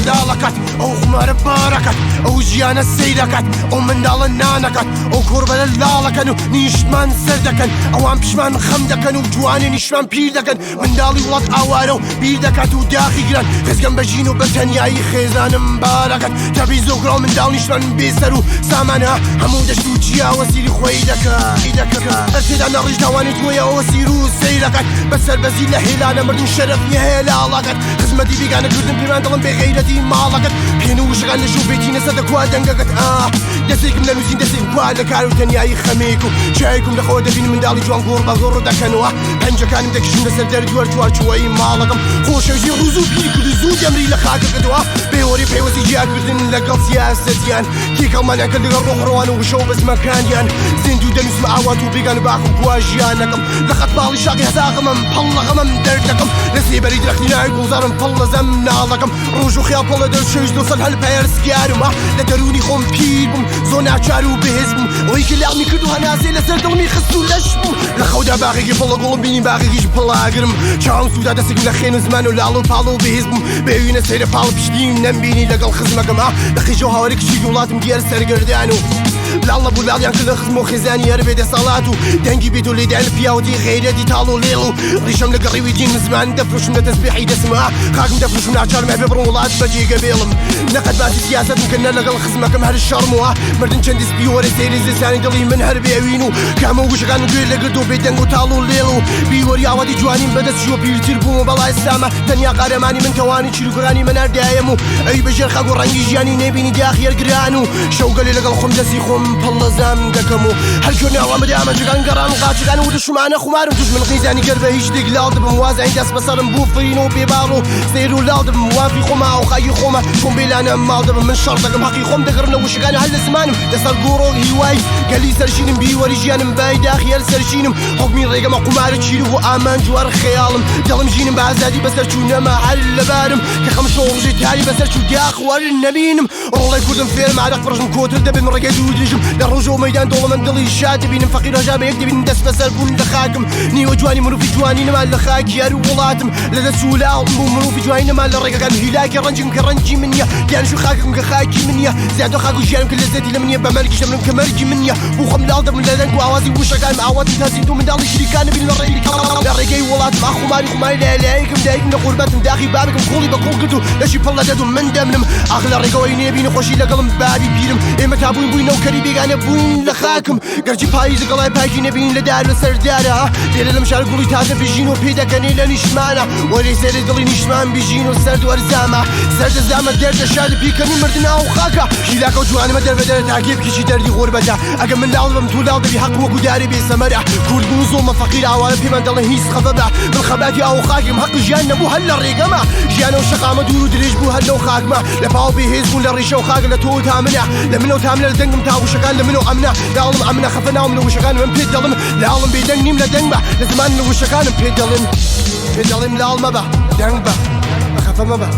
دالكت او خمار باركت او جيانا السيدكت او من دال النانكت او كربل اللالكن نيشمان سردكن او عم بشمان خمدكن وجواني نيشمان بيردكن من دالي ولاد اوارو بيردكت وداخي جران خزقن بجينو بتنياي خيزان مباركت تبي زوكرو من دال نيشمان بيسرو سامانا همودشتو جيا وسيري خويدك ارتد انا رجدا واني تويا وسيرو سيركت بس البزي لحيلانا مردن شرفني هيلالكت خزمتي بيقانا كردن بيمان دلن بغيرتي مالكت بينو وشغل نشوف بيتي نسدك وادنقكت دسيكم لنوزين دسيكم كوالا كارو تنياي خميكو شايكم لخوة دبين من دالي جوان قربا غردا كانوا بنجا كان مدك شون سردر جوار جوار شوي مالكم خوش يجي روزو بيك روزو جمري لخاك قدوا بيوري بيوزي جيا كردن لقل سياستيان كيكا مانا كل روح روان وشو بس مكانيان زندو دنس معاواتو بيقانو باكم كواجيانكم لخط بالي شاقي هزاقم مبلا غمم دردكم نسي بريد رخني نايق وزارم مبلا زمنالكم روجو خيال بلا در شوش دوصل هالبيرس كيارما لدروني خم بيربم زونا چارو بهزبم ويك اللي عمي كردو هنازي لسر دلمي خستو لشبم لخودا باقي بلا قولم بيني باقي جيش بلا قرم شعون سودا دسك لخين زمانو لالو بالو بهزبم بيونا سير بالو بشتيم نمبيني لقل خزمكم لخي جو هاوريك شي جولاتم ديار سرقردانو لالله بولاليان كل خزمو خزاني هربيد صلاتو دنجي بيدو اللي دعل بياودي غيرتي تالو ليلو ريشم لقريوي دين مزمان دفرش من تسبيحي دسمها خاكم دفرش من عشار ما بيبرون ولاد بجي قبيلم نقد باتي سياسة ممكن لقل خزمكم هر الشرموها مردن چندس بيوري سيري زساني دلي من هربي اوينو كامو وشغان وقيل لقردو بيدنگو تالو ليلو بيوري عوادي جوانين بدس جو بيرتر بومو بلا السامة تنيا قارماني من تواني چلو قراني من اردايمو اي بجر خاقو رنگي جياني نبيني داخي القرانو شوقلي لقل خمدسي خم بلا زام دكمو هل كنا وامدي اما جغان قران قاچغان ودشو معنا خمارم توش من غيزاني قربه هيش ديق لالد بموازعين داس بصرم بوفرينو بيبارو سيرو لالد بموافي خما وخاي خما كون بيلانا مالد من شرطكم حقي خم دقرنا وشغان هل زمانم دسال قورو هواي قالي سرشينم بيوري جيانم باي داخيال سرشينم حكمي ريقم قمار تشيلو وامان جوار خيالم دلم جينم بعزادي بسر شو نما حل لبارم كخمس شورجي تالي بسر شو داخ ور النبينم والله يكون فيلم على فرجم كوتر دبن رقد ودجم للرجوع ميدان دول من دلي شات بين فقير جاب يكتب بين دس بسر بون دخاكم ني وجواني منو في جواني نما لخاك يا ولاتم لذا سولا منو في جواني نما لرقا كان هلاك رنجم كرنجي منيا كان شو خاكم كخاكي منيا زاد خاكو جانم كل زادي لمنيا بمرقي شمن كمرقي منيا وخم لالد من لذنك واوازي وش كان معواتي تازيدو من دالي شريكان بين الرقي ولاتم اخو مالي خماي لا لايكم دايكم قربتم داخي بابكم قولي بقول قدو لاشي بلا دادو من دمنم اغلى الرقويني بين خوشي لقلم بابي بيرم اما تابوين بوين وكري بيغانا بوين لخاكم قرجي بايز قلاي بايجي نبين لدار لسردارة دير المشار قولي تازا بيجينو بيدا كاني لنشمانا ولي سير دلي نشمان بيجينو سرد ورزامة سرد الزامة دير شاد بيكني مردنا وخاكا شيلاكا وجواني ما در بدر تعقيب كيشي دردي غربتا اقم من دالبم تولال دبي حق وقو داري بيسمرع كورد بوزوم فقير عوالم في من دلن هيس خفبع بالخباتي او خاكم حق جيانا بو هلا الرقمة جيانا وشقامة دورو دريج بو هلا وخاكمة لباو بيهزبون للريشة وخاك لتو تامنع لمنو تامنع لدنقم تاو شقان لمنو امنا لعلم امنا خفنا ومنو وشقان من بيدلم لعلم بيدنقنيم لدنقبع لزمان منو وشقان بيدلم لعلم با دنقبع خفما با